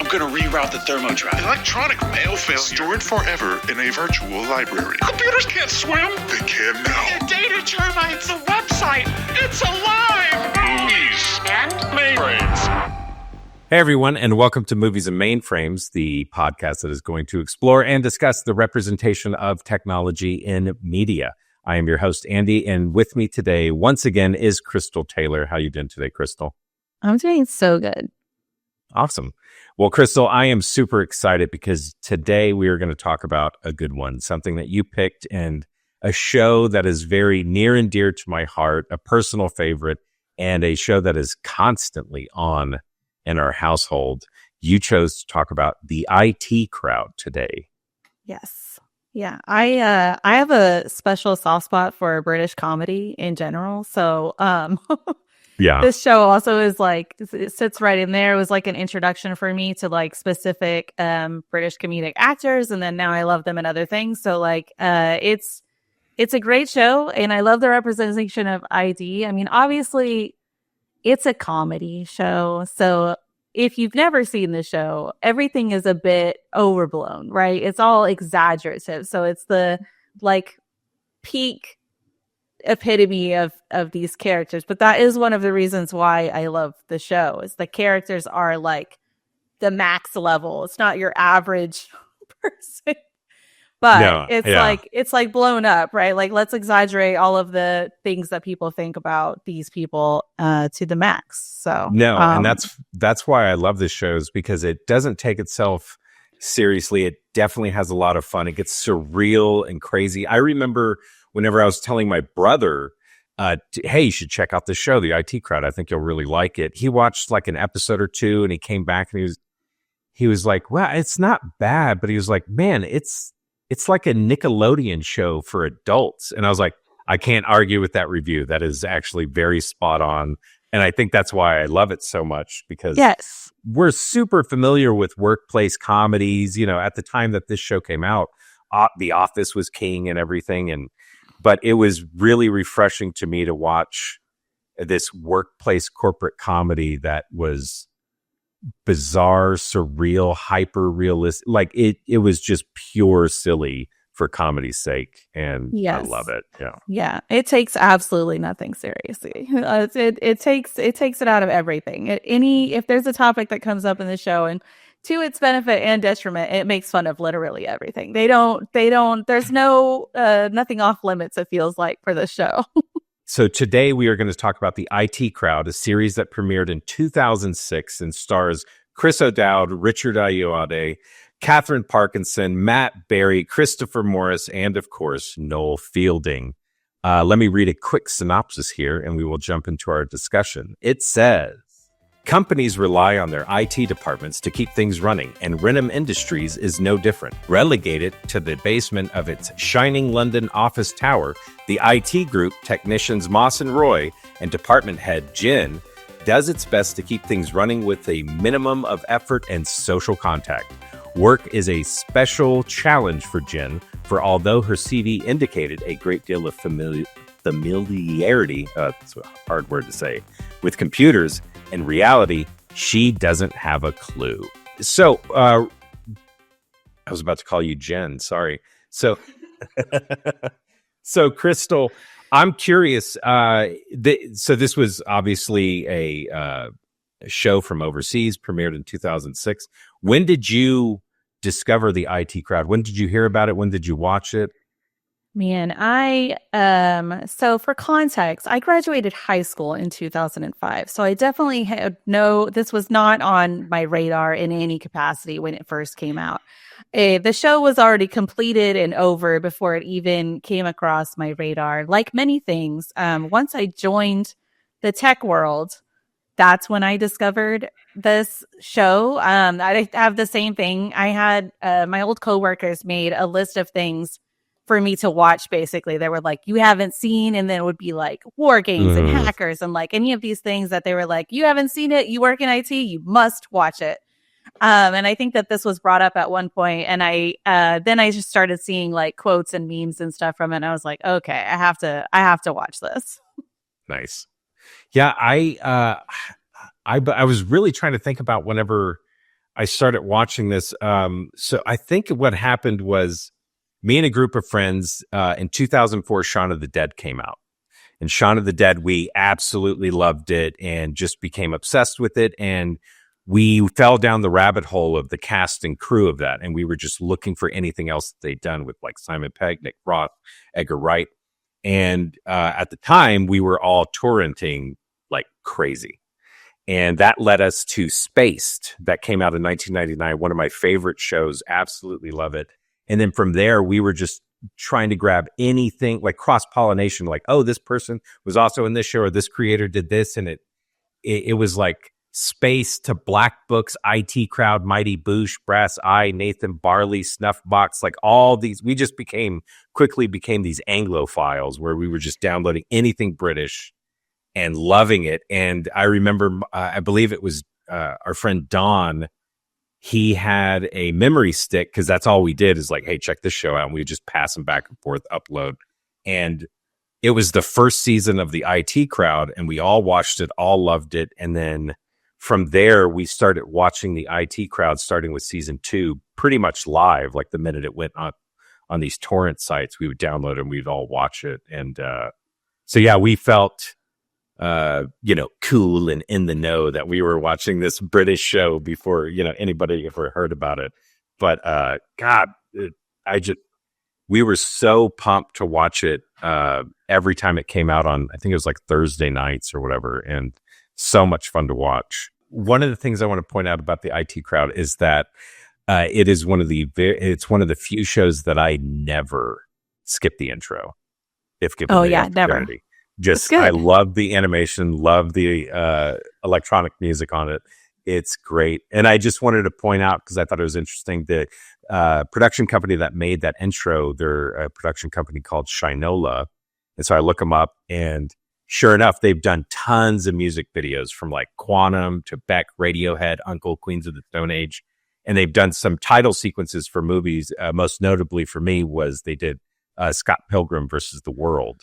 I'm gonna reroute the thermo drive. Electronic mail failure. Stored forever in a virtual library. Computers can't swim. They can now. Data turbines. The website. It's alive. Movies And Mainframes. Hey, everyone, and welcome to Movies and Mainframes, the podcast that is going to explore and discuss the representation of technology in media. I am your host, Andy, and with me today, once again, is Chrystal Taylor. How you doing today, Chrystal? I'm doing so good. Awesome. Well, Chrystal, I am super excited because today we are going to talk about a good one, something that you picked, and a show that is very near and dear to my heart, a personal favorite, and a show that is constantly on in our household. You chose to talk about the IT Crowd today. Yes. Yeah. I have a special soft spot for British comedy in general. So Yeah. this show also is like, it sits right in there. It was like an introduction for me to like specific British comedic actors. And then now I love them in other things. So like it's a great show. And I love the representation of ID. I mean, obviously it's a comedy show. So if you've never seen the show, everything is a bit overblown, right? It's all exaggerative. So it's the like peak epitome of these characters. But that is one of the reasons why I love the show, is the characters are like the max level. It's not your average person. But it's like blown up, right? Like, let's exaggerate all of the things that people think about these people to the max. So and that's why I love this show, is because it doesn't take itself seriously. It definitely has a lot of fun. It gets surreal and crazy. I remember whenever I was telling my brother, hey, you should check out this show, The IT Crowd. I think you'll really like it. He watched like an episode or two and he came back and he was like, well, it's not bad. But he was like, man, it's like a Nickelodeon show for adults. And I was like, I can't argue with that review. That is actually very spot on. And I think that's why I love it so much, because we're super familiar with workplace comedies. You know, at the time that this show came out, The Office was king and everything. But it was really refreshing to me to watch this workplace corporate comedy that was bizarre, surreal, hyper realistic. Like it was just pure silly for comedy's sake, and I love it. Yeah, it takes absolutely nothing seriously. It takes it out of everything. If there's a topic that comes up in the show, and to its benefit and detriment, it makes fun of literally everything. They don't. There's no nothing off limits, it feels like, for the show. So today we are going to talk about The IT Crowd, a series that premiered in 2006 and stars Chris O'Dowd, Richard Ayoade, Catherine Parkinson, Matt Berry, Christopher Morris, and of course, Noel Fielding. Let me read a quick synopsis here and we will jump into our discussion. It says, companies rely on their IT departments to keep things running, and Renham Industries is no different. Relegated to the basement of its shining London office tower, the IT group, technicians Moss and Roy, and department head Jen, does its best to keep things running with a minimum of effort and social contact. Work is a special challenge for Jen, for although her CV indicated a great deal of familiarity, that's a hard word to say, with computers, in reality, she doesn't have a clue. So, I was about to call you Jen. Sorry. So, Chrystal, I'm curious. So this was obviously a show from overseas, premiered in 2006. When did you discover the IT Crowd? When did you hear about it? When did you watch it? Man, so for context, I graduated high school in 2005. So I definitely this was not on my radar in any capacity when it first came out. The show was already completed and over before it even came across my radar. Like many things, once I joined the tech world, that's when I discovered this show. I have the same thing. I had my old coworkers made a list of things for me to watch. Basically, they were like, you haven't seen, and then it would be like war games and hackers and like any of these things that they were like, you haven't seen it, you work in IT, you must watch it. And I think that this was brought up at one point, and I just started seeing like quotes and memes and stuff from it, and I was like, okay, I have to watch this. Nice. Yeah, I was really trying to think about whenever I started watching this. So I think what happened was me and a group of friends in 2004, Shaun of the Dead came out. And Shaun of the Dead, we absolutely loved it and just became obsessed with it. And we fell down the rabbit hole of the cast and crew of that. And we were just looking for anything else that they'd done with like Simon Pegg, Nick Frost, Edgar Wright. And at the time, we were all torrenting like crazy. And that led us to Spaced, that came out in 1999, one of my favorite shows. Absolutely love it. And then from there, we were just trying to grab anything like cross-pollination, like, oh, this person was also in this show, or this creator did this. And it was like Space to Black Books, IT Crowd, Mighty Boosh, Brass Eye, Nathan Barley, Snuffbox, like all these. We just quickly became these Anglophiles where we were just downloading anything British and loving it. And I remember, I believe it was our friend Don. He had a memory stick because that's all we did is like, hey, check this show out. And we would just pass them back and forth, upload. And it was the first season of the IT Crowd, and we all watched it, all loved it. And then from there, we started watching the IT Crowd, starting with season 2, pretty much live. Like the minute it went on these torrent sites, we would download it and we'd all watch it. And so, yeah, we felt cool and in the know that we were watching this British show before, anybody ever heard about it. But, we were so pumped to watch it, every time it came out on, I think it was like Thursday nights or whatever. And so much fun to watch. One of the things I want to point out about the IT Crowd is that, it's one of the few shows that I never skip the intro. If given the opportunity. Never. Just, I love the animation, love the electronic music on it. It's great. And I just wanted to point out, because I thought it was interesting, the production company that made that intro, they're a production company called Shinola. And so I look them up, and sure enough, they've done tons of music videos from like Quantum to Beck, Radiohead, Uncle, Queens of the Stone Age. And they've done some title sequences for movies. Most notably for me was they did Scott Pilgrim versus the World.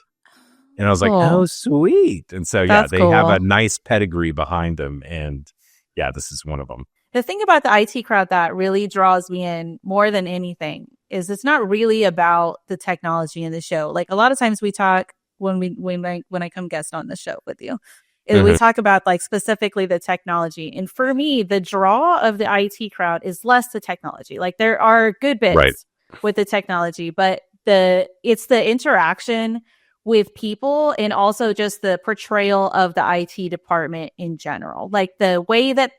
And I was like, oh, sweet. And so, yeah, they have a nice pedigree behind them. And yeah, this is one of them. The thing about the IT Crowd that really draws me in more than anything is it's not really about the technology in the show. Like a lot of times we talk when I come guest on the show with you, we talk about like specifically the technology. And for me, the draw of the IT Crowd is less the technology. Like there are good bits with the technology, but it's the interaction with people, and also just the portrayal of the IT department in general. Like the way that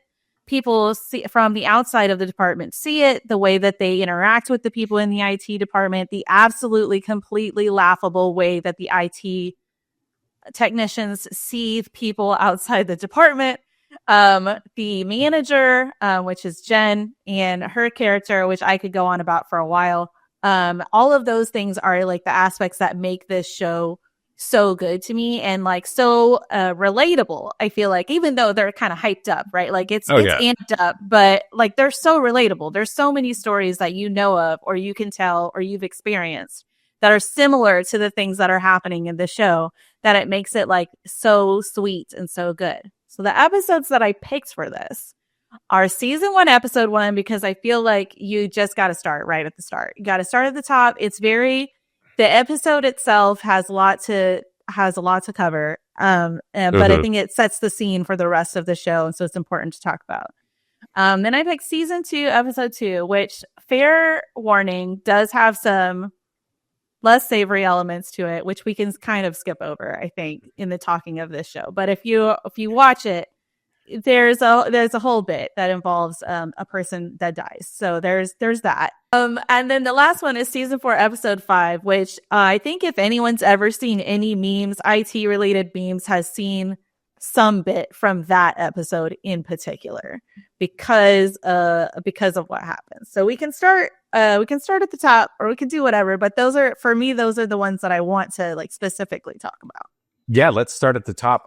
people see from the outside of the department see it, the way that they interact with the people in the IT department, the absolutely completely laughable way that the IT technicians see people outside the department. The manager, which is Jen, and her character, which I could go on about for a while. All of those things are like the aspects that make this show so good to me and like so relatable. I feel like, even though they're kind of hyped up, right? Like it's amped up, but like they're so relatable. There's so many stories that you know of, or you can tell, or you've experienced that are similar to the things that are happening in the show, that it makes it like so sweet and so good. So the episodes that I picked for this are season 1, episode 1, because I feel like you just got to start right at the start. You got to start at the top. The episode itself has a lot to cover. But I think it sets the scene for the rest of the show. And so it's important to talk about. Then I picked season 2, episode 2, which, fair warning, does have some less savory elements to it, which we can kind of skip over, I think, in the talking of this show. But if you watch it, there's a whole bit that involves a person that dies. So there's that. And then the last one is season 4, episode 5, which I think if anyone's ever seen any memes, IT related memes, has seen some bit from that episode in particular because of what happens. So we can start at the top, or we can do whatever. But those are the ones that I want to like specifically talk about. Yeah, let's start at the top.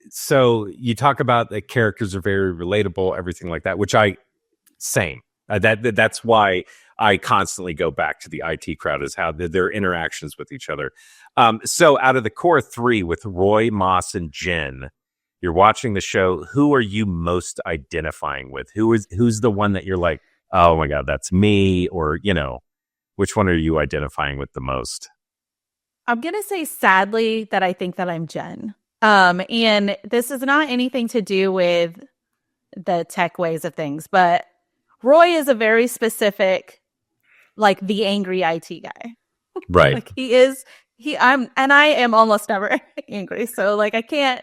So you talk about the characters are very relatable, everything like that, which same. That's why I constantly go back to the IT Crowd, is how their interactions with each other. So out of the core 3 with Roy, Moss, and Jen, you're watching the show, who are you most identifying with? Who's the one that you're like, oh my God, that's me? Or, which one are you identifying with the most? I'm going to say sadly that I think that I'm Jen. And this is not anything to do with the tech ways of things, but Roy is a very specific, like the angry IT guy. Right. Like I am almost never angry. So like I can't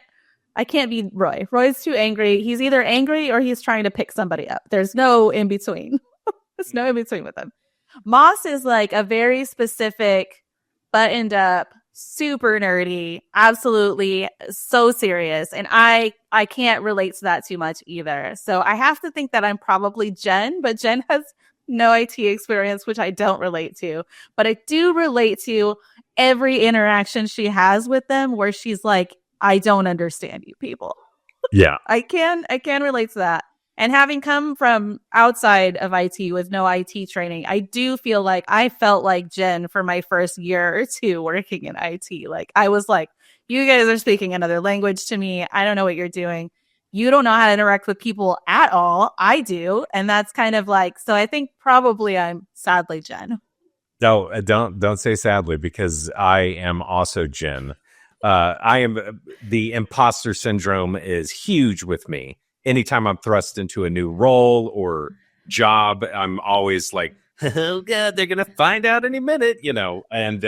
be Roy. Roy's too angry. He's either angry or he's trying to pick somebody up. There's no in between. There's no in between with him. Moss is like a very specific, buttoned up, super nerdy, absolutely so serious. And I can't relate to that too much either. So I have to think that I'm probably Jen, but Jen has no IT experience, which I don't relate to. But I do relate to every interaction she has with them where she's like, I don't understand you people. Yeah. I can relate to that. And having come from outside of IT with no IT training, I do feel like I felt like Jen for my first year or two working in IT. Like I was like, you guys are speaking another language to me. I don't know what you're doing. You don't know how to interact with people at all. I do. And that's kind of like, so I think probably I'm sadly Jen. No, don't say sadly, because I am also Jen. The imposter syndrome is huge with me. Anytime I'm thrust into a new role or job, I'm always like, oh God, they're going to find out any minute, and,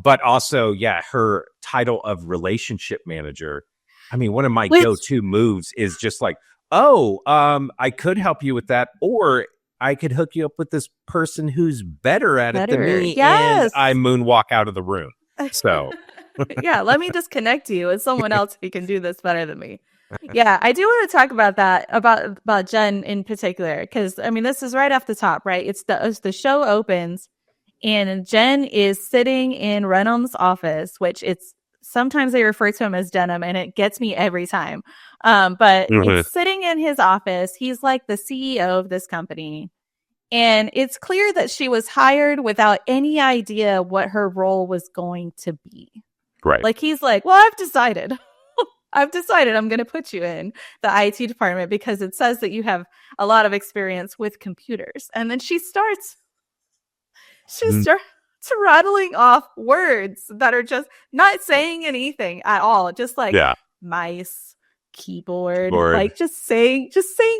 but also, yeah, her title of relationship manager. I mean, one of my go-to moves is just like, I could help you with that, or I could hook you up with this person who's better at it than me. Yes. And I moonwalk out of the room. So yeah, let me just connect you with someone else who can do this better than me. Yeah, I do want to talk about that, about Jen in particular, because I mean, this is right off the top, right? It's the show opens and Jen is sitting in Renham's office, which it's sometimes they refer to him as Denham, and it gets me every time. But it's sitting in his office. He's like the CEO of this company. And it's clear that she was hired without any idea what her role was going to be. Right. Like he's like, well, I've decided I'm going to put you in the IT department because it says that you have a lot of experience with computers. And then she starts rattling off words that are just not saying anything at all. Just like mice, keyboard, like just saying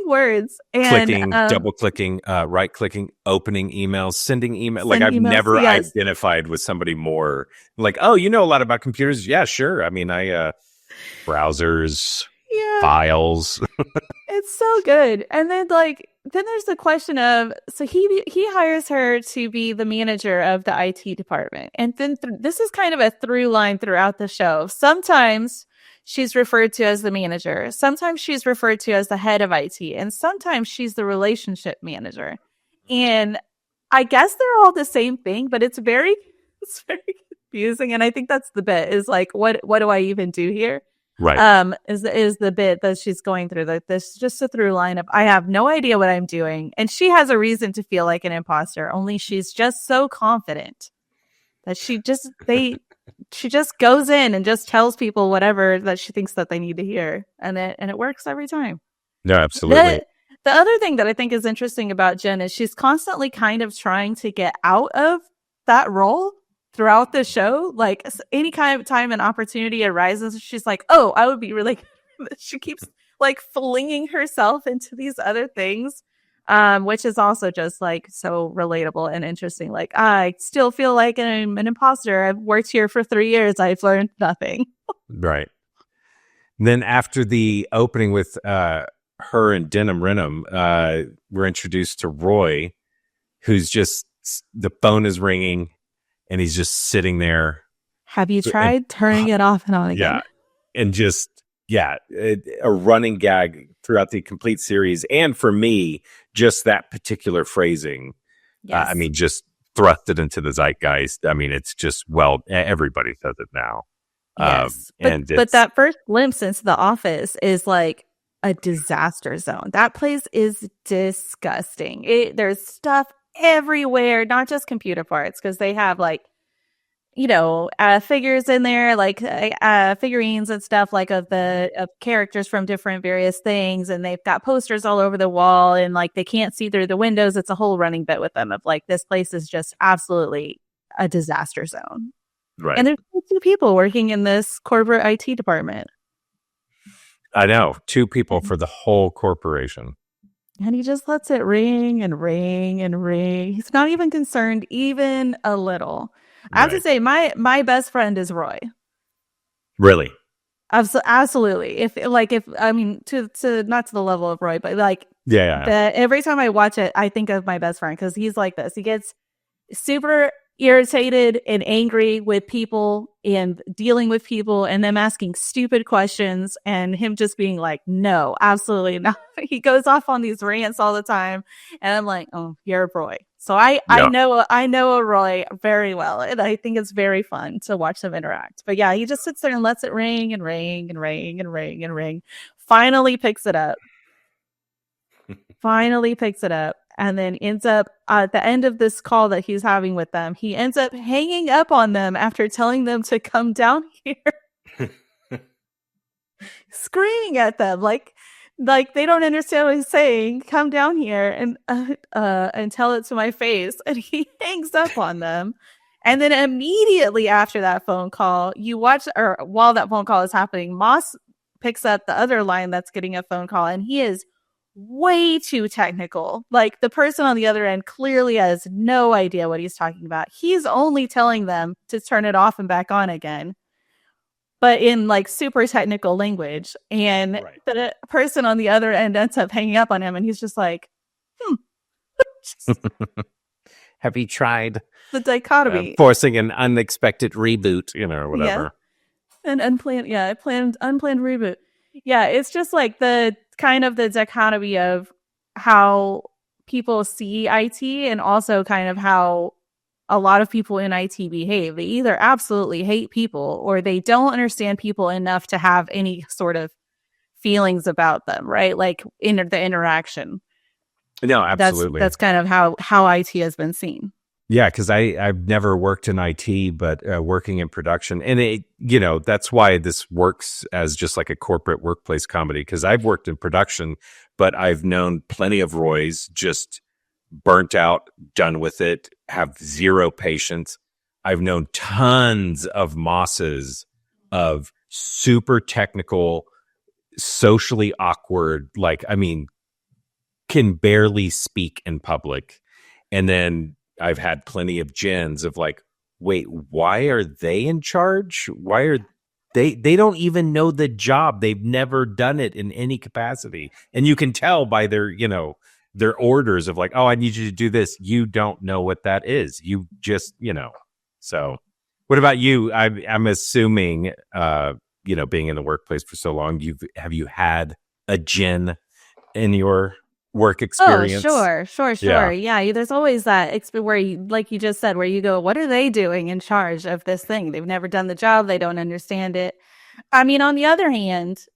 words and clicking, double clicking, right clicking, opening emails, sending email. Like I've never identified with somebody more like, oh, you know a lot about computers. Yeah, sure. I mean, browsers, files. It's so good. And then there's the question of, so he hires her to be the manager of the IT department. And then this is kind of a through line throughout the show. Sometimes she's referred to as the manager. Sometimes she's referred to as the head of IT. And sometimes she's the relationship manager. And I guess they're all the same thing, but it's very confusing. And I think that's the bit is like, what do I even do here? Right. Is the bit that she's going through, like this, just a through line of, I have no idea what I'm doing. And she has a reason to feel like an imposter, only she's just so confident that she just goes in and just tells people whatever that she thinks that they need to hear. And it works every time. No, absolutely. The other thing that I think is interesting about Jen is she's constantly kind of trying to get out of that role throughout the show. Like any kind of time an opportunity arises, she's like, oh, I would be really good. She keeps like flinging herself into these other things, which is also just like so relatable and interesting. Like, I still feel like I'm an imposter. I've worked here for 3 years. I've learned nothing. Right. And then after the opening with her and Denham Renham, we're introduced to Roy, who's just, the phone is ringing and he's just sitting there. Have you tried turning it off and on again? Yeah. And just, a running gag throughout the complete series. And for me, just that particular phrasing, Yes. I mean, just thrusted into the zeitgeist. I mean, it's just, everybody says it now. Yes. But that first glimpse into the office is like a disaster zone. That place is disgusting. There's stuff everywhere, not just computer parts, because they have like figures in there, like figurines and stuff, like of characters from different various things, and they've got posters all over the wall, and like they can't see through the windows. It's a whole running bit with them of like this place is just absolutely a disaster zone. Right. And there's 2 people working in this corporate IT department. I know, 2 people for the whole corporation. And he just lets it ring and ring and ring. He's not even concerned, even a little. I have to say, my best friend is Roy. Really? Absolutely. If I mean, to not to the level of Roy, but like, yeah. Every time I watch it, I think of my best friend because he's like this. He gets super irritated and angry with people and dealing with people and them asking stupid questions and him just being like, no, absolutely not. He goes off on these rants all the time. And I'm like, oh, you're Roy. So I know a Roy very well. And I think it's very fun to watch them interact. But yeah, he just sits there and lets it ring and ring and ring and ring and ring. Finally picks it up. And then ends up at the end of this call that he's having with them, he ends up hanging up on them after telling them to come down here, screaming at them like they don't understand what he's saying. Come down here and tell it to my face. And he hangs up on them. And then immediately after that phone call, while that phone call is happening, Moss picks up the other line that's getting a phone call, and he is way too technical. Like the person on the other end clearly has no idea what he's talking about. He's only telling them to turn it off and back on again, but in like super technical language. And the person on the other end ends up hanging up on him, and he's just like, have you tried the dichotomy, forcing an unexpected reboot, or whatever. An unplanned reboot. Yeah, it's just like the kind of the dichotomy of how people see IT and also kind of how a lot of people in IT behave. They either absolutely hate people or they don't understand people enough to have any sort of feelings about them, right? Like in the interaction. No, absolutely. That's kind of how IT has been seen. Yeah, because I've never worked in IT, but working in production, and that's why this works as just like a corporate workplace comedy. Because I've worked in production, but I've known plenty of Roys just burnt out, done with it, have zero patience. I've known tons of Mosses of super technical, socially awkward, can barely speak in public, and then I've had plenty of Jens of like, wait, why are they in charge? Why are they don't even know the job. They've never done it in any capacity. And you can tell by their orders of like, oh, I need you to do this. You don't know what that is. You just, So what about you? I'm assuming, being in the workplace for so long, have you had a Jen in your work experience? Oh, sure. Yeah, there's always that where you, like you just said, where you go, what are they doing in charge of this thing? They've never done the job. They don't understand it. I mean, on the other hand,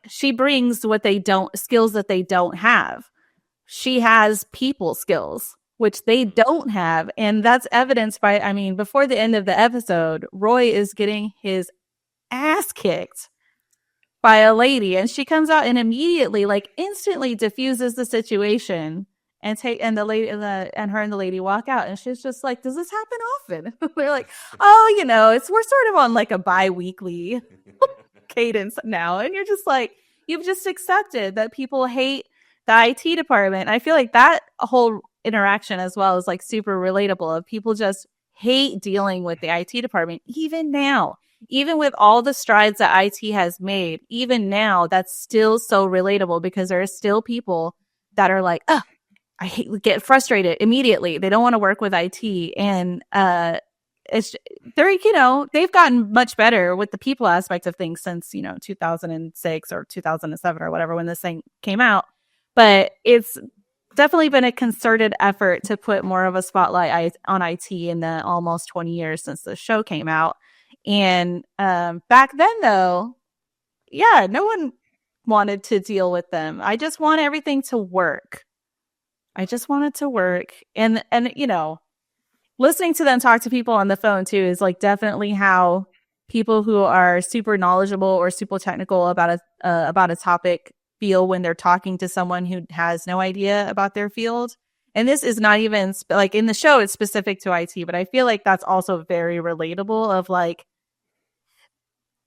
she brings skills that they don't have. She has people skills, which they don't have. And that's evidenced by, before the end of the episode, Roy is getting his ass kicked by a lady, and she comes out and immediately, instantly diffuses the situation and the lady and her and the lady walk out, and she's just like, "Does this happen often?" They're like, "Oh, we're sort of on like a bi-weekly cadence now," and you're just like, you've just accepted that people hate the IT department. I feel like that whole interaction as well is like super relatable. Of people just hate dealing with the IT department, even now. Even with all the strides that IT has made, even now, that's still so relatable because there are still people that are like, oh, get frustrated immediately. They don't want to work with IT. And they've gotten much better with the people aspect of things since, 2006 or 2007 or whatever, when this thing came out. But it's definitely been a concerted effort to put more of a spotlight on IT in the almost 20 years since the show came out. And back then, though, yeah, no one wanted to deal with them. I just want everything to work. I just want it to work. And listening to them talk to people on the phone too is like definitely how people who are super knowledgeable or super technical about a topic feel when they're talking to someone who has no idea about their field. And this is not even like in the show, it's specific to IT, but I feel like that's also very relatable of like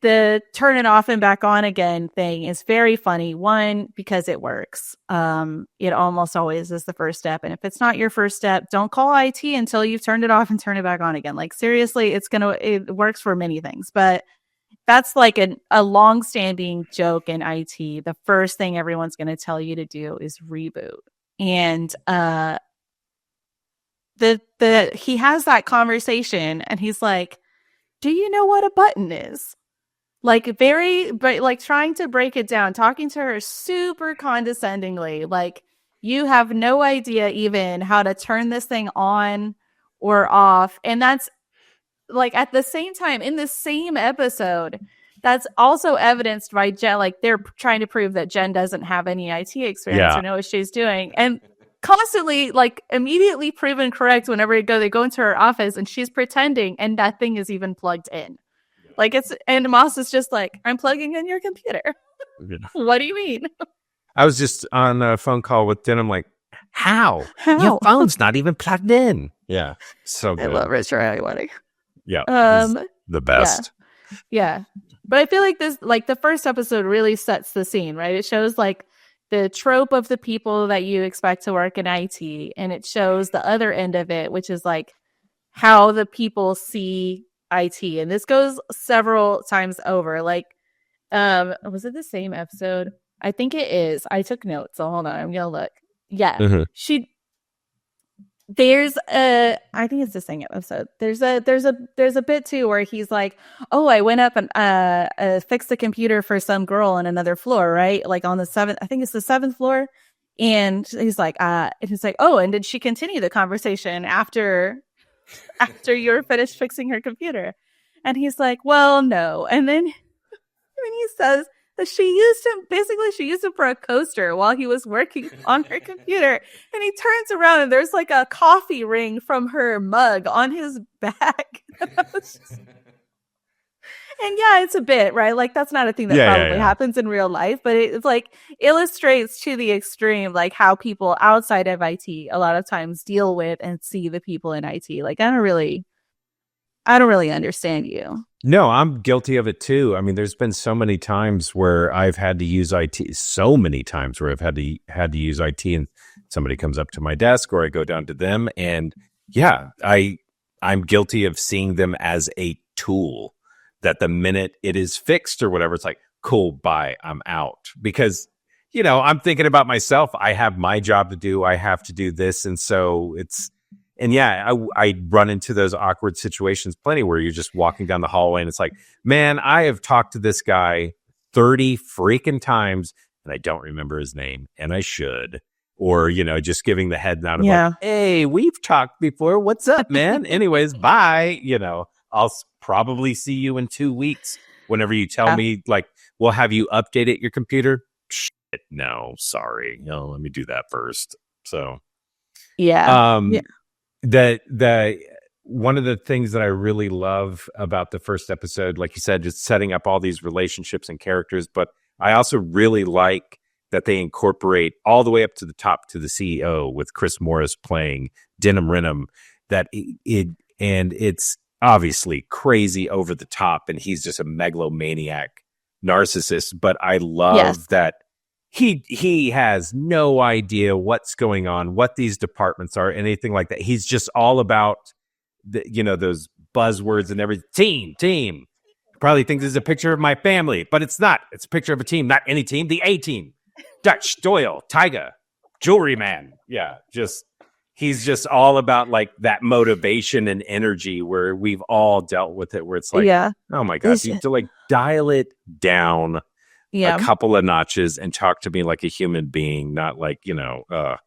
the turn it off and back on again thing is very funny. One, because it works. It almost always is the first step. And if it's not your first step, don't call IT until you've turned it off and turn it back on again. Like seriously, it works for many things, but that's like a long-standing joke in IT. The first thing everyone's going to tell you to do is reboot. And he has that conversation and he's like, do you know what a button is? Like but like trying to break it down, talking to her super condescendingly, like you have no idea even how to turn this thing on or off. And that's like at the same time in the same episode, that's also evidenced by Jen. Like they're trying to prove that Jen doesn't have any IT experience or know what she's doing. And constantly like immediately proven correct whenever they go into her office and she's pretending and that thing is even plugged in. Like and Moss is just like, I'm plugging in your computer. What do you mean? I was just on a phone call with Denim, like, how? Your phone's not even plugged in. Yeah. So good. I love Richard Ayoade. Yeah. The best. Yeah. But I feel like this, like the first episode really sets the scene, right? It shows like the trope of the people that you expect to work in IT. And it shows the other end of it, which is like how the people see IT. And this goes several times over. Like, was it the same episode? I think it is. I took notes, so hold on. I'm gonna look. Yeah. Mm-hmm. I think it's the same episode. There's a bit too where he's like, oh, I went up and fixed the computer for some girl on another floor, right? Like on the seventh, I think it's the 7th floor. And he's like, oh, and did she continue the conversation after you're finished fixing her computer? And he's like, well, no. And then he says that she used him for a coaster while he was working on her computer. And he turns around and there's like a coffee ring from her mug on his back. And yeah, it's a bit, right? Like that's not a thing that probably happens in real life, but it's like illustrates to the extreme, like how people outside of IT a lot of times deal with and see the people in IT. Like I don't really understand you. No, I'm guilty of it too. I mean, there's been so many times where I've had to use IT, had to use IT and somebody comes up to my desk or I go down to them and I'm guilty of seeing them as a tool that the minute it is fixed or whatever, it's like, cool, bye, I'm out. Because, I'm thinking about myself. I have my job to do. I have to do this. And so I run into those awkward situations plenty where you're just walking down the hallway and it's like, man, I have talked to this guy 30 freaking times and I don't remember his name and I should. Or, just giving the head nod of like, hey, we've talked before. What's up, man? Anyways, bye. I'll probably see you in 2 weeks whenever you tell me like, well, have you updated your computer? Shit, no, sorry. Let me do that first. So, the one of the things that I really love about the first episode, like you said, just setting up all these relationships and characters, but I also really like that they incorporate all the way up to the top to the CEO with Chris Morris playing Denham Renham, it's obviously crazy over the top and he's just a megalomaniac narcissist, but I love that he has no idea what's going on, what these departments are, anything like that. He's just all about those buzzwords and everything. Team. Probably think this is a picture of my family, but it's not. It's a picture of a team, not any team, the A team. Dutch, Doyle, Tyga, Jewelry Man. Yeah, he's just all about like that motivation and energy where we've all dealt with it, where it's like, oh my gosh, you have to like dial it down a couple of notches and talk to me like a human being, not like, I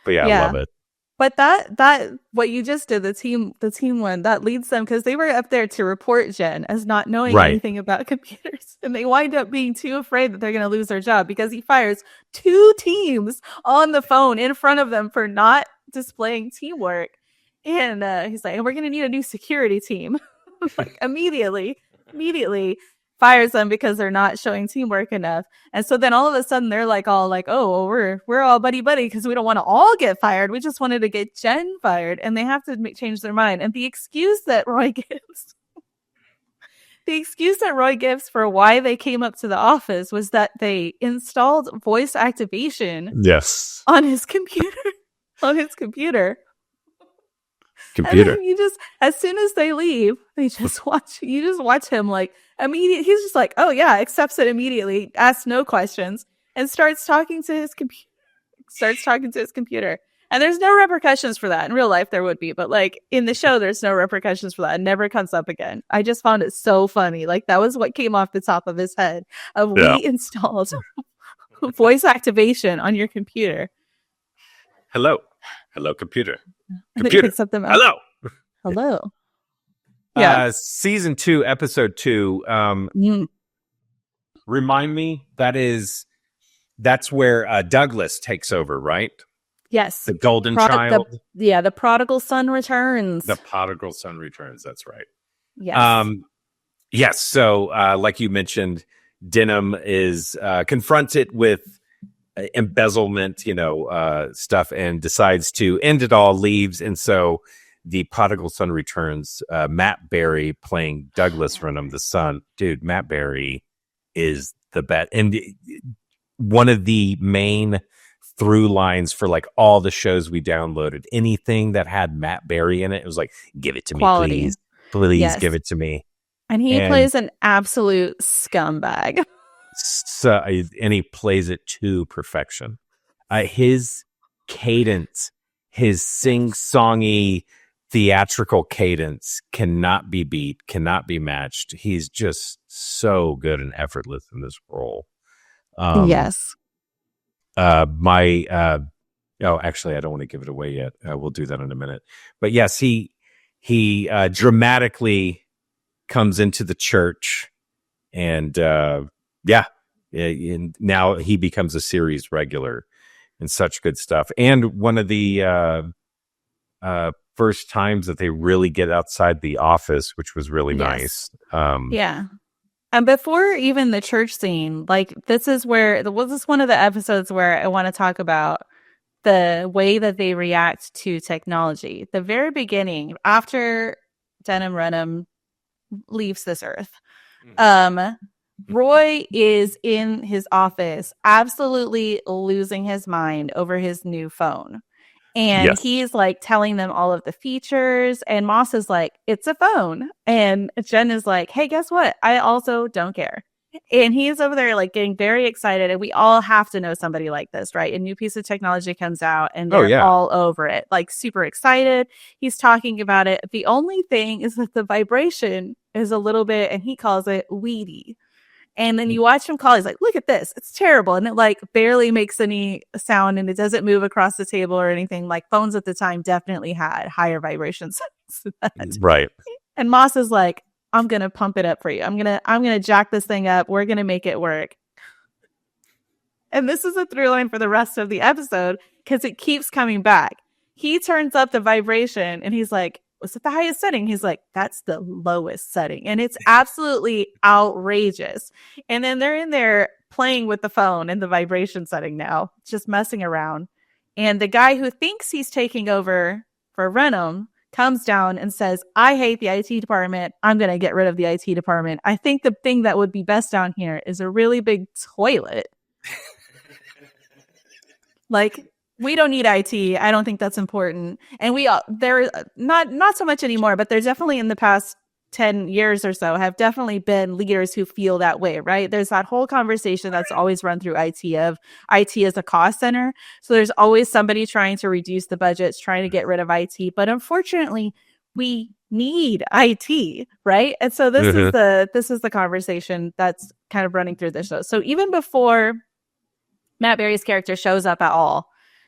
love it. But that what you just did, the team one, that leads them, because they were up there to report Jen as not knowing anything about computers, and they wind up being too afraid that they're going to lose their job because he fires 2 teams on the phone in front of them for not displaying teamwork. And he's like, we're going to need a new security team. Like immediately fires them because they're not showing teamwork enough. And so then all of a sudden they're like all like, oh, well, we're all buddy because we don't want to all get fired. We just wanted to get Jen fired, and they have to change their mind. And the excuse that Roy gives for why they came up to the office was that they installed voice activation Yes. on his computer. And then you just, as soon as they leave, you just watch him like immediately. He's just like, oh yeah, accepts it immediately, asks no questions, and starts talking to his computer. And there's no repercussions for that. In real life, there would be, but like in the show, there's no repercussions for that. It never comes up again. I just found it so funny. Like that was what came off the top of his head. We installed voice activation on your computer. Hello, computer. Computer. Picks up the mouse. Hello. Yeah. Season 2, episode 2. Remind me. That's where Douglas takes over, right? Yes. The golden child. The prodigal son returns. The prodigal son returns. That's right. Yes. Yes. So, like you mentioned, Denham is confronted with embezzlement, stuff, and decides to end it all, leaves. And so the prodigal son returns. Matt Berry playing Douglas Renham, the son. Dude, Matt Berry is the best. And one of the main through lines for like all the shows we downloaded, anything that had Matt Berry in it, it was like, give it to Quality. Me, please Yes. give it to me. And he plays an absolute scumbag. So, and he plays it to perfection. His cadence, his sing-songy theatrical cadence cannot be beat, cannot be matched. He's just so good and effortless in this role. Yes. Actually, I don't want to give it away yet. We'll do that in a minute. But yes, he dramatically comes into the church, and and now he becomes a series regular and such good stuff. And one of the first times that they really get outside the office, which was really nice. Yeah. And before even the church scene, like this is one of the episodes where I want to talk about the way that they react to technology. The very beginning, after Denham Renham leaves this earth, Roy is in his office, absolutely losing his mind over his new phone. And he's like telling them all of the features, and Moss is like, it's a phone. And Jen is like, hey, guess what? I also don't care. And he's over there like getting very excited. And we all have to know somebody like this, right? A new piece of technology comes out and they're all over it, like super excited. He's talking about it. The only thing is that the vibration is a little bit, and he calls it weedy. And then you watch him call, he's like, look at this. It's terrible. And it like barely makes any sound, and it doesn't move across the table or anything. Like phones at the time definitely had higher vibrations. Right. And Moss is like, I'm going to pump it up for you. I'm going to jack this thing up. We're going to make it work. And this is a through line for the rest of the episode because it keeps coming back. He turns up the vibration and he's like, was it the highest setting? He's like, that's the lowest setting. And it's absolutely outrageous. And then they're in there playing with the phone in the vibration setting now, just messing around. And the guy who thinks he's taking over for Renham comes down and says, I hate the IT department. I'm going to get rid of the IT department. I think the thing that would be best down here is a really big toilet. Like, we don't need IT. I don't think that's important. And there not so much anymore, but there's definitely in the past 10 years or so have definitely been leaders who feel that way, right? There's that whole conversation that's always run through IT of IT as a cost center. So there's always somebody trying to reduce the budgets, trying to get rid of IT. But unfortunately, we need IT, right? And so this is the conversation that's kind of running through the show. So even before Matt Berry's character shows up at all,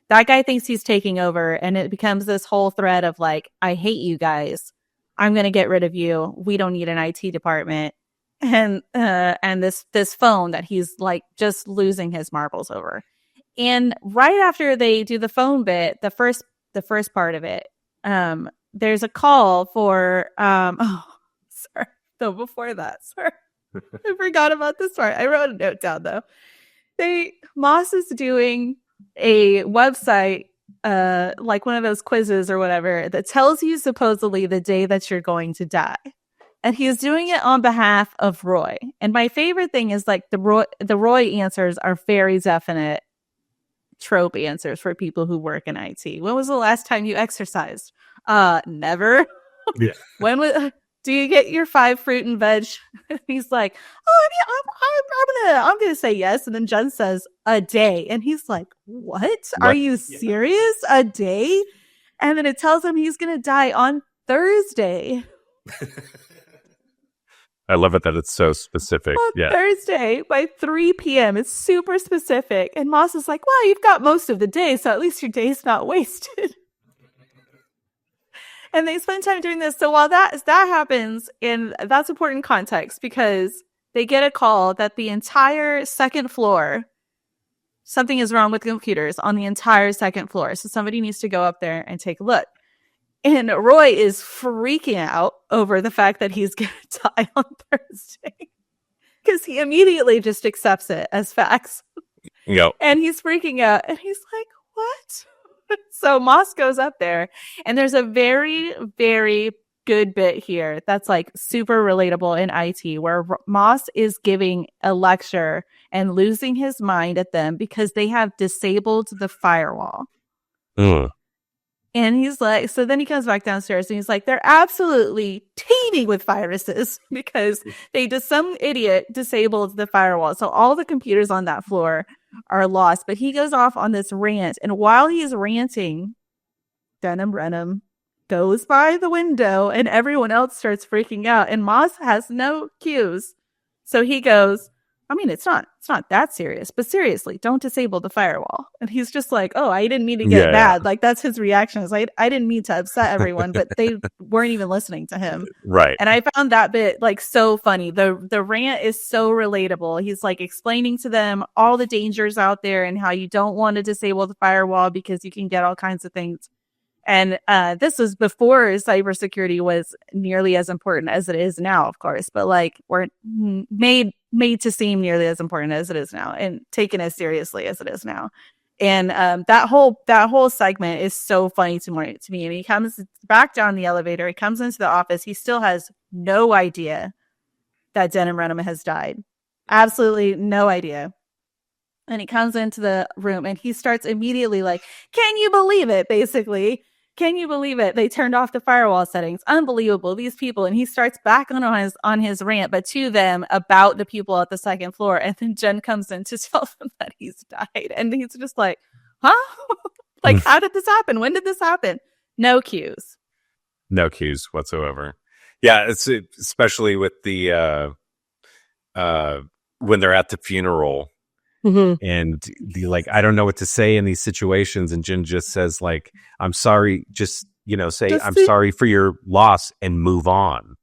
that guy thinks he's taking over, and it becomes this whole thread of like, I hate you guys. I'm going to get rid of you. We don't need an IT department. And this phone that he's like just losing his marbles over. And right after they do the phone bit, the first part of it, there's a call for sorry. No, before that, sorry. I forgot about this part. I wrote a note down though. Moss is doing a website, like one of those quizzes or whatever, that tells you supposedly the day that you're going to die. And he's doing it on behalf of Roy. And my favorite thing is like the Roy answers are very definite trope answers for people who work in IT. When was the last time you exercised? Never. Yeah. Do you get your 5 fruit and veg? He's like, oh yeah, I'm gonna say yes. And then Jen says a day, and he's like, what? Are you serious? A day? And then it tells him he's gonna die on Thursday. I love it that it's so specific. On Thursday by 3 p.m. It's super specific. And Moss is like, well, you've got most of the day, so at least your day's not wasted. And they spend time doing this. So while that happens, and that's important context because they get a call that the entire second floor, something is wrong with computers on the entire second floor. So somebody needs to go up there and take a look. And Roy is freaking out over the fact that he's going to die on Thursday because he immediately just accepts it as facts. Yep. And he's freaking out. And he's like, what? So Moss goes up there, and there's a very, very good bit here that's like super relatable in IT where Moss is giving a lecture and losing his mind at them because they have disabled the firewall. And he's like, so then he comes back downstairs and he's like, they're absolutely teeming with viruses because some idiot disabled the firewall. So all the computers on that floor are lost. But he goes off on this rant. And while he's ranting, Denham Renham goes by the window and everyone else starts freaking out. And Moss has no cues. So he goes, I mean, it's not that serious, but seriously, don't disable the firewall. And he's just like, oh, I didn't mean to get mad. Like, that's his reaction. Is like, I didn't mean to upset everyone, but they weren't even listening to him. Right. And I found that bit like so funny. The rant is so relatable. He's like explaining to them all the dangers out there and how you don't want to disable the firewall because you can get all kinds of things. And this was before cybersecurity was nearly as important as it is now, of course, but like we're made to seem nearly as important as it is now and taken as seriously as it is now. And that whole segment is so funny to me. And he comes back down the elevator. He comes into the office. He still has no idea that Denham Renham has died. Absolutely no idea. And he comes into the room and he starts immediately like, can you believe it? Basically. Can you believe it? They turned off the firewall settings. Unbelievable. These people. And he starts back on his rant, but to them about the people at the second floor. And then Jen comes in to tell them that he's died. And he's just like, huh? Like, how did this happen? When did this happen? No cues. No cues whatsoever. Yeah, it's especially with the when they're at the funeral. And like, I don't know what to say in these situations. And Jen just says like, I'm sorry. Just, say I'm sorry for your loss and move on. And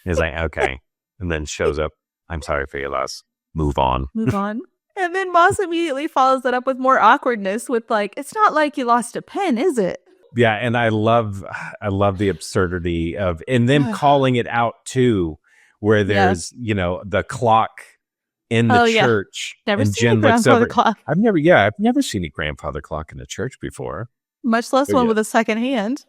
he's like, okay. And then shows up. I'm sorry for your loss. Move on. Move on. And then Moss immediately follows that up with more awkwardness with like, it's not like you lost a pen, is it? Yeah. And I love the absurdity of, and them calling it out too, where there's, the clock in the church. Never and seen Jen a grandfather clock. I've never seen a grandfather clock in a church before. Much less one with a second hand.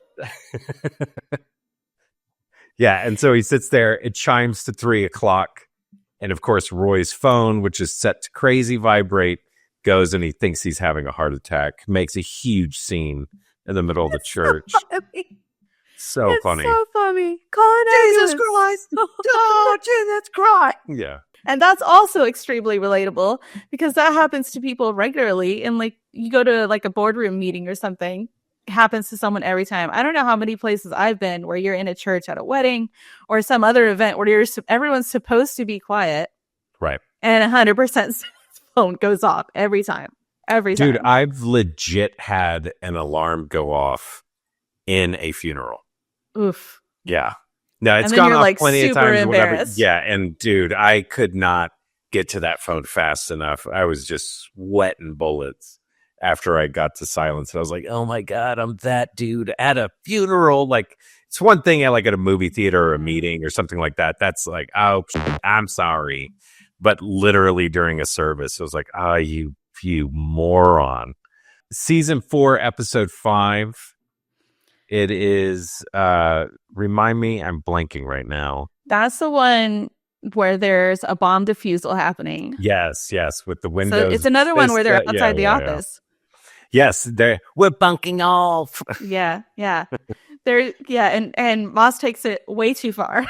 Yeah, and so he sits there, it chimes to 3:00, and of course Roy's phone, which is set to crazy vibrate, goes and he thinks he's having a heart attack, makes a huge scene in the middle of the church. So funny. So funny. Call it Jesus Christ. Oh, Jesus Christ. Yeah. And that's also extremely relatable because that happens to people regularly. And like you go to like a boardroom meeting or something, it happens to someone every time. I don't know how many places I've been where you're in a church at a wedding or some other event where everyone's supposed to be quiet. Right. And 100% phone goes off every time. Every time. Dude, I've legit had an alarm go off in a funeral. Oof. Yeah. No, it's gone off like plenty of times. Whatever. Yeah, and dude, I could not get to that phone fast enough. I was just sweating bullets after I got to silence. I was like, "Oh my god, I'm that dude at a funeral!" Like It's one thing at like at a movie theater or a meeting or something like that. That's like, oh, I'm sorry. But literally during a service, it was like, oh, you moron. Season 4, episode 5. It is, remind me, I'm blanking right now. That's the one where there's a bomb defusal happening. Yes, with the windows. So it's another one where they're outside the office. Yes, we're bunking off. Yeah. And Moss takes it way too far.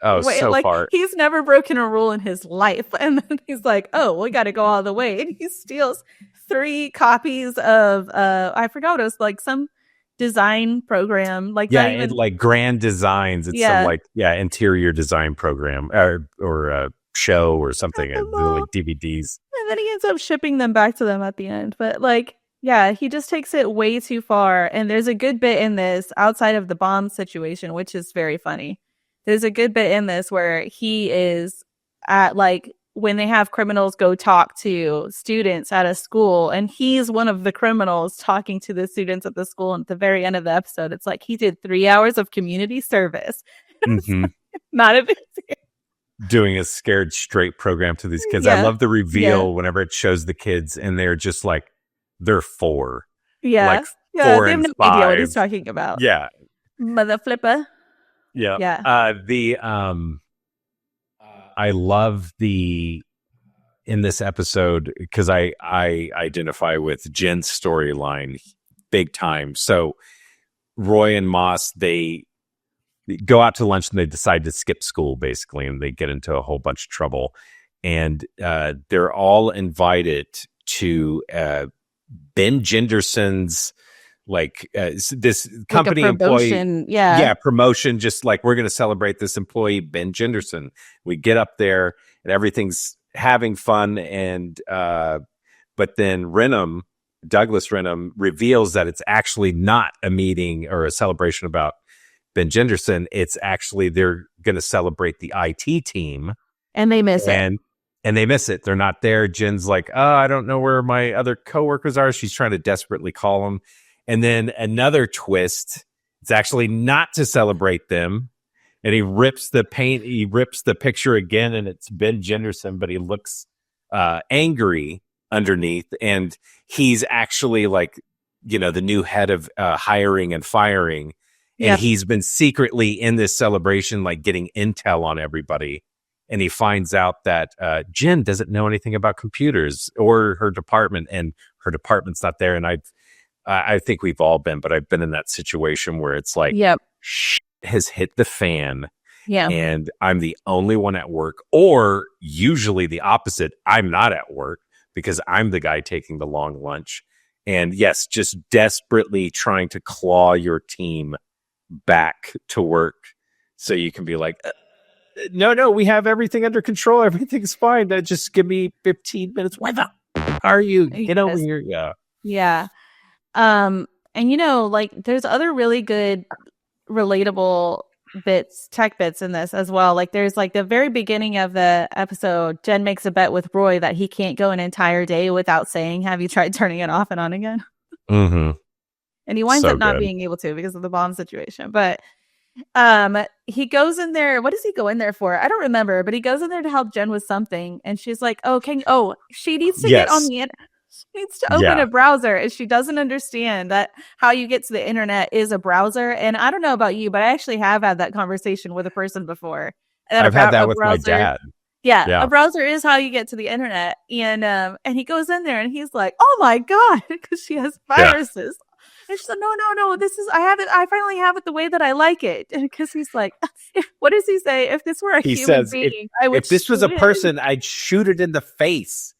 Oh, so far. He's never broken a rule in his life. And then he's like, oh, we got to go all the way. And he steals 3 copies of, I forgot what it was, like some design program. Like, yeah, it, like Grand Designs. It's some like, interior design program or show or something. And like DVDs. And then he ends up shipping them back to them at the end. But like, yeah, he just takes it way too far. And there's a good bit in this outside of the bomb situation, which is very funny. There's a good bit in this where he is at like when they have criminals go talk to students at a school, and he's one of the criminals talking to the students at the school. And at the very end of the episode, it's like he did 3 hours of community service. Mm-hmm. Not a big deal. Doing a scared straight program to these kids. I love the reveal whenever it shows the kids and they're just like, they're 4. Yeah. Like 4 they have and no 5. idea what he's talking about. Yeah. Mother flipper. Yeah. Yeah. I love in this episode because I identify with Jen's storyline big time. So Roy and Moss, they go out to lunch and they decide to skip school basically, and they get into a whole bunch of trouble. And they're all invited to Ben Jenderson's this company like employee, promotion. Just like, we're going to celebrate this employee, Ben Jenderson. We get up there and everything's having fun. And, but then Douglas Renham reveals that it's actually not a meeting or a celebration about Ben Jenderson. It's actually, they're going to celebrate the IT team. And they miss it. And they miss it. They're not there. Jen's like, oh, I don't know where my other coworkers are. She's trying to desperately call them. And then another twist, it's actually not to celebrate them. And he rips the picture again, and it's Ben Jenderson, but he looks angry underneath. And he's actually like, the new head of hiring and firing. And he's been secretly in this celebration, like getting intel on everybody. And he finds out that Jen doesn't know anything about computers or her department, and her department's not there. And I think we've all been, but I've been in that situation where it's like, shit has hit the fan. Yeah. And I'm the only one at work, or usually the opposite. I'm not at work because I'm the guy taking the long lunch. And yes, just desperately trying to claw your team back to work so you can be like, no, we have everything under control. Everything's fine. Just give me 15 minutes. Where the are you? Get over here. Yeah. Yeah. And like there's other really good relatable tech bits in this as well. Like there's like the very beginning of the episode, Jen makes a bet with Roy that he can't go an entire day without saying, have you tried turning it off and on again? Mm-hmm. And he winds up not being able to because of the bomb situation. But he goes in there. What does he go in there for? I don't remember, but he goes in there to help Jen with something. And she's like, she needs to get on the internet. She needs to open a browser, and she doesn't understand that how you get to the internet is a browser. And I don't know about you, but I actually have had that conversation with a person before. I've had that with my dad. Yeah, a browser is how you get to the internet. And he goes in there and he's like, oh my God, because she has viruses. And she said, no, I finally have it the way that I like it. And because he's like, what does he say? If this were a human being, I would if this was a person, I'd shoot it in the face.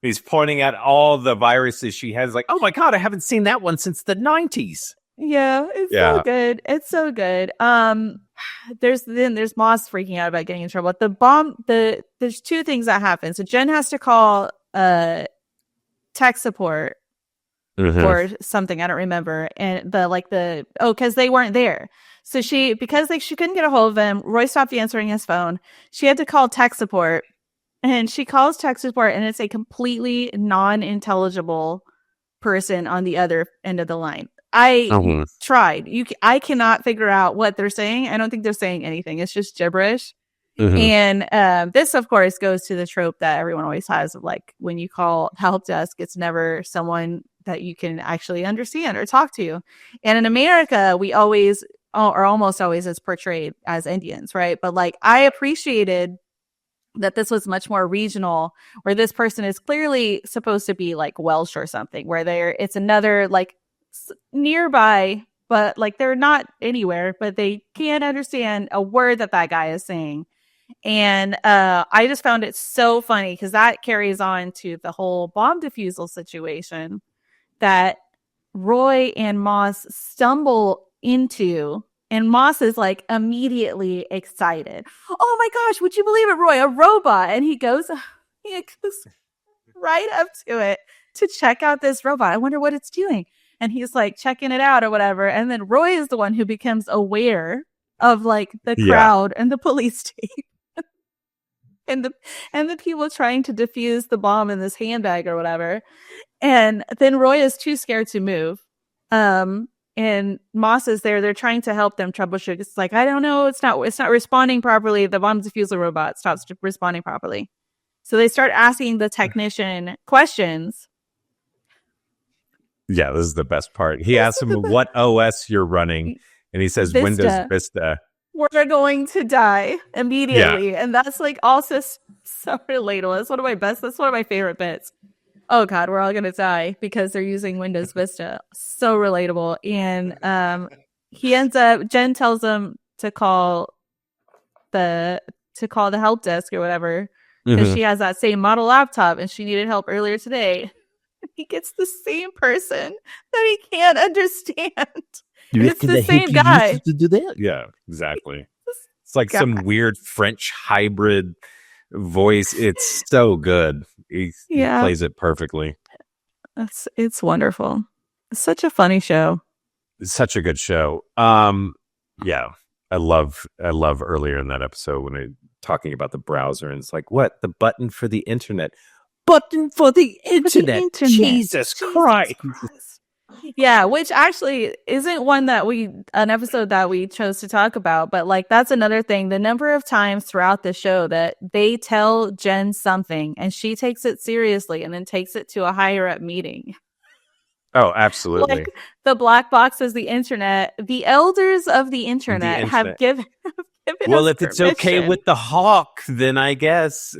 He's pointing at all the viruses she has, like, oh my God, I haven't seen that one since the 90s. Yeah, it's so good. It's so good. There's Moss freaking out about getting in trouble. There's 2 things that happen. So Jen has to call tech support or something, I don't remember. And because they weren't there. So she couldn't get a hold of him. Roy stopped answering his phone. She had to call tech support. And she calls tech support, and it's a completely non-intelligible person on the other end of the line. I tried. I cannot figure out what they're saying. I don't think they're saying anything. It's just gibberish. And this, of course, goes to the trope that everyone always has of like when you call help desk, it's never someone that you can actually understand or talk to. And in America, we always, or almost always, is portrayed as Indians, right? But like I appreciated that this was much more regional, where this person is clearly supposed to be like Welsh or something, where it's another like nearby, but like they're not anywhere, but they can't understand a word that guy is saying. And I just found it so funny because that carries on to the whole bomb defusal situation that Roy and Moss stumble into. And Moss is like immediately excited. Oh my gosh, would you believe it, Roy? A robot. And he goes right up to it to check out this robot. I wonder what it's doing. And he's like checking it out or whatever. And then Roy is the one who becomes aware of like the crowd and the police tape. and the people trying to defuse the bomb in this handbag or whatever. And then Roy is too scared to move. And Moss is there. They're trying to help them troubleshoot. It's like, I don't know. It's not responding properly. The bomb diffuser robot stops responding properly. So they start asking the technician questions. Yeah, this is the best part. He asks him what OS you're running, and he says Windows Vista. We're going to die immediately. Yeah. And that's like also so relatable. That's one of my favorite bits. Oh God, we're all going to die because they're using Windows Vista. So relatable. And he ends up, Jen tells him to call the help desk or whatever, because she has that same model laptop and she needed help earlier today. He gets the same person that he can't understand. It's the same guy. To do that? Yeah, exactly. It's like some weird French hybrid voice. It's so good. He plays it perfectly. It's wonderful. It's such a funny show. It's such a good show. Yeah, I love earlier in that episode when they're talking about the browser and it's like, what? The button for the internet. Button for the internet. Jesus Christ. Yeah, which actually isn't an episode that we chose to talk about, but like that's another thing. The number of times throughout the show that they tell Jen something and she takes it seriously and then takes it to a higher up meeting. Oh, absolutely. Like the black box is the internet. The elders of the internet have given well, us if it's okay with the hawk, then I guess.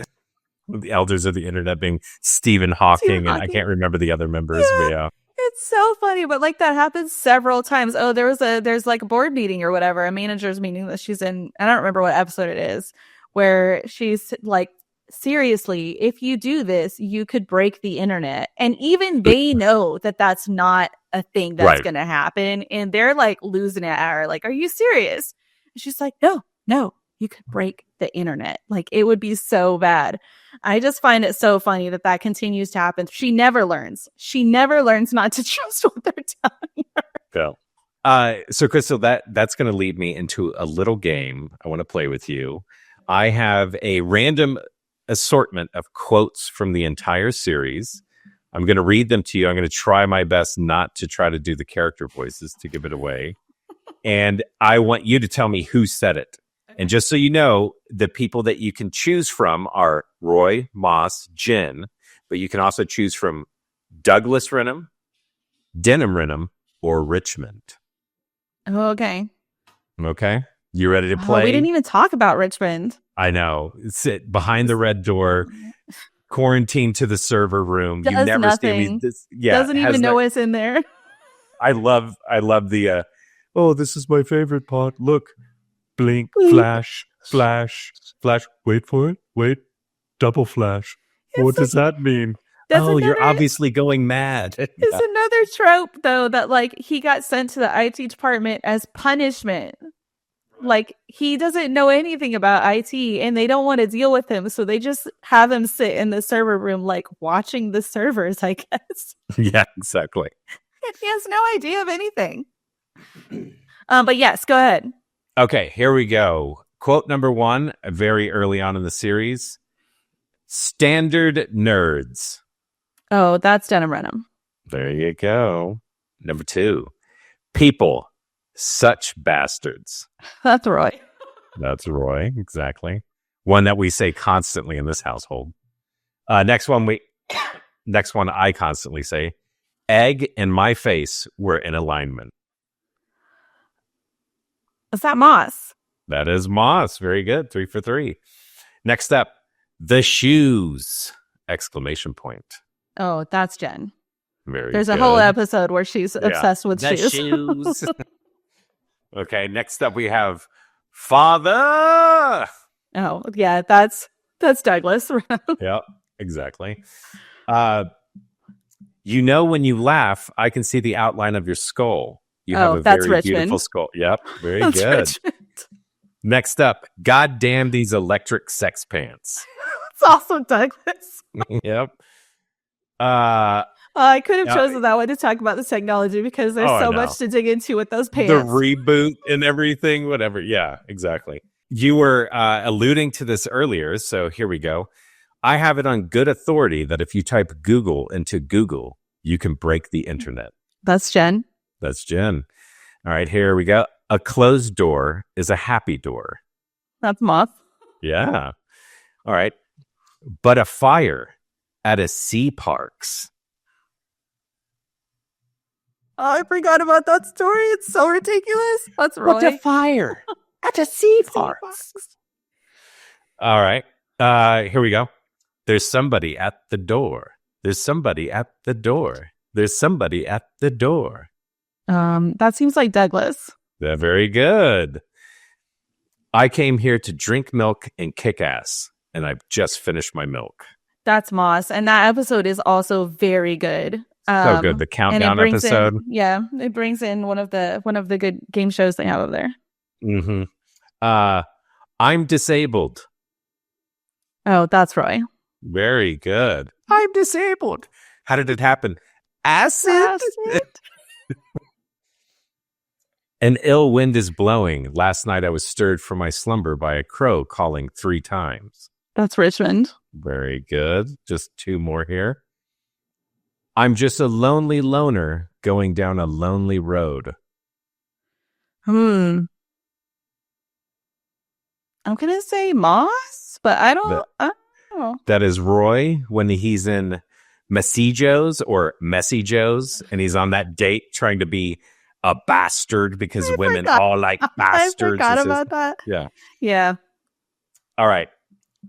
The elders of the internet being Stephen Hawking, and I can't remember the other members, but yeah. It's so funny, but like that happens several times. Oh, there's like a board meeting or whatever, a manager's meeting that she's in. I don't remember what episode it is, where she's like, seriously, if you do this, you could break the internet. And even they know that that's not a thing that's going to happen. And they're like losing it at her. Like, are you serious? And she's like, no, you could break the internet. Like it would be so bad. I just find it so funny that continues to happen. She never learns. She never learns not to trust what they're telling her. Yeah. So Chrystal, that's going to lead me into a little game I want to play with you. I have a random assortment of quotes from the entire series. I'm going to read them to you. I'm going to try my best not to try to do the character voices to give it away. And I want you to tell me who said it. And just so you know, the people that you can choose from are Roy, Moss, Jen, but you can also choose from Douglas Renham, Denham Renham, or Richmond. Okay. Okay. You ready to play? We didn't even talk about Richmond. I know. Sit behind the red door, quarantined to the server room. Does you never nothing. see me. Yeah, doesn't even know what's in there. I love the, this is my favorite part. Look. Blink, flash, flash, flash. Wait for it. Wait. Double flash. What does that mean? You're obviously going mad. It's another trope, though, that like he got sent to the IT department as punishment. Like he doesn't know anything about IT and they don't want to deal with him. So they just have him sit in the server room, like watching the servers, I guess. Yeah, exactly. He has no idea of anything. But yes, go ahead. Okay, here we go. Quote number 1, very early on in the series. Standard nerds. Oh, that's Denham Renham. There you go. Number 2. People, such bastards. That's Roy. That's Roy, exactly. One that we say constantly in this household. Next one I constantly say, egg and my face were in alignment. Is that Moss? That is Moss. Very good. 3 for 3. Next up, the shoes! Exclamation point. Oh, that's Jen. Very There's good. a whole episode where she's obsessed with The shoes. Okay, next up we have Father! Oh, yeah, that's Douglas. Yeah, exactly. You know, when you laugh, I can see the outline of your skull. You have a that's very Richmond. beautiful skull. Yep, very That's good. Richmond. Next up, God damn these electric sex pants. It's also Douglas. Yep. I could have chosen that one to talk about the technology because there's so much to dig into with those pants. The reboot and everything, whatever. Yeah, exactly. You were alluding to this earlier, so here we go. I have it on good authority that if you type Google into Google, you can break the internet. That's Jen. That's Jen. All right, here we go. A closed door is a happy door. That's Moth. Yeah. All right. But a fire at a sea parks. Oh, I forgot about that story. It's so ridiculous. That's Roy. But a fire at a sea parks. All right. Here we go. There's somebody at the door. There's somebody at the door. There's somebody at the door. That seems like Douglas. They're very good. I came here to drink milk and kick ass, and I've just finished my milk. That's Moss, and that episode is also very good. So good. The countdown episode. It brings in one of the good game shows they have over there. Mm-hmm. I'm disabled. Oh, that's Roy. Very good. I'm disabled. How did it happen? Acid. An ill wind is blowing. Last night I was stirred from my slumber by a crow calling 3 times. That's Richmond. Very good. Just 2 more here. I'm just a lonely loner going down a lonely road. I'm gonna say Moss, but I don't know. That is Roy when he's in Messy Joe's or Messy Joe's, and he's on that date trying to be a bastard because women all like bastards. I forgot about that. Yeah. All right.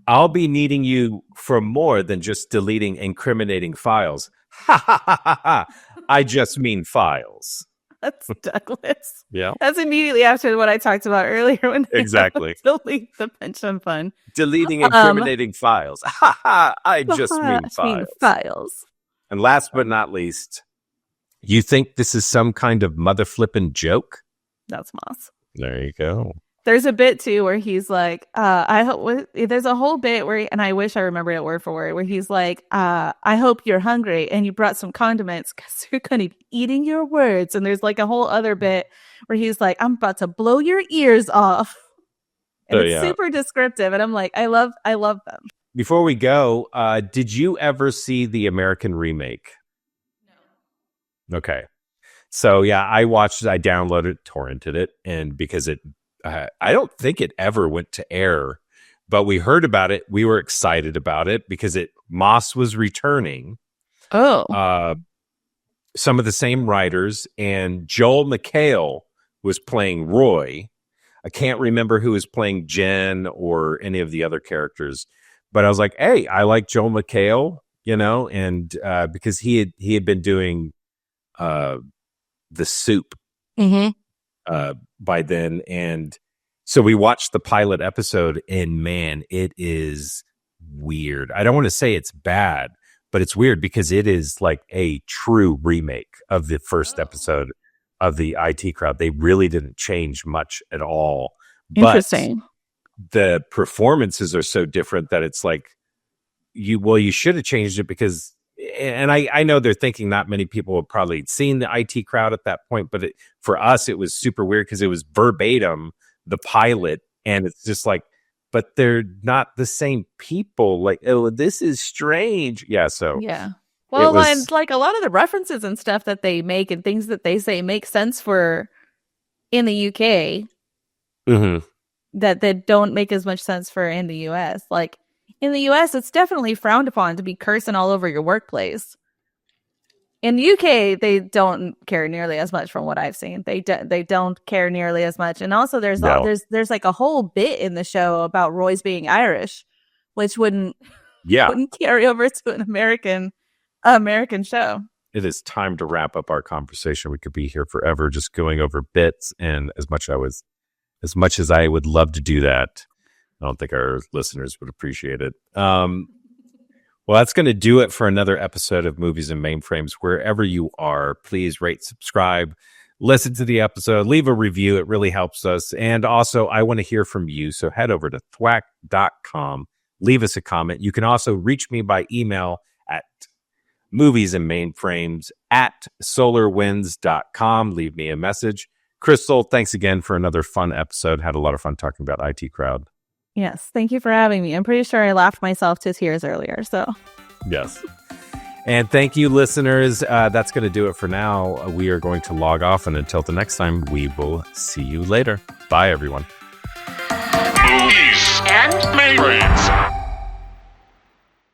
I'll be needing you for more than just deleting incriminating files. Ha ha ha ha ha. I just mean files. That's Douglas. Yeah. That's immediately after what I talked about earlier when they exactly delete the pension fund. Deleting incriminating files. Ha ha. I just mean files. And last but not least, you think this is some kind of mother flippin' joke? That's Moss. There you go. There's a bit too where he's like, there's a whole bit where, and I wish I remember it word for word, where he's like, I hope you're hungry and you brought some condiments because you're going to be eating your words. And there's like a whole other bit where he's like, I'm about to blow your ears off. And it's super descriptive. And I'm like, I love them. Before we go, did you ever see the American remake? No. Okay. So yeah, I downloaded, torrented it, and because I don't think it ever went to air, but we heard about it. We were excited about it because Moss was returning. Oh. Some of the same writers, and Joel McHale was playing Roy. I can't remember who was playing Jen or any of the other characters, but I was like, hey, I like Joel McHale, and because he had been doing The Soup. Mm-hmm. By then, and so we watched the pilot episode, and man, it is weird. I don't want to say it's bad, but it's weird because it is like a true remake of the first episode of the IT Crowd. They really didn't change much at all. Interesting. But the performances are so different that it's like you should have changed it because. And I know they're thinking not many people have probably seen the IT Crowd at that point, but for us, it was super weird because it was verbatim, the pilot. And it's just like, but they're not the same people. Like, oh, this is strange. Yeah. So, yeah. Well, was- and like a lot of the references and stuff that they make and things that they say make sense for in the UK Mhm. that don't make as much sense for in the US. Like in the US, it's definitely frowned upon to be cursing all over your workplace. In the UK, they don't care nearly as much from what I've seen. They don't care nearly as much. And also there's like a whole bit in the show about Roy's being Irish, which wouldn't carry over to an American show. It is time to wrap up our conversation. We could be here forever just going over bits, and as much as I would love to do that, I don't think our listeners would appreciate it. Well, that's going to do it for another episode of Movies and Mainframes. Wherever you are, please rate, subscribe, listen to the episode, leave a review. It really helps us. And also, I want to hear from you. So head over to thwack.com, leave us a comment. You can also reach me by email at moviesandmainframes@solarwinds.com. Leave me a message. Chrystal, thanks again for another fun episode. Had a lot of fun talking about IT Crowd. Yes, thank you for having me. I'm pretty sure I laughed myself to tears earlier. So, yes. And thank you, listeners. That's going to do it for now. We are going to log off. And until the next time, we will see you later. Bye, everyone. Movies And Mainframes.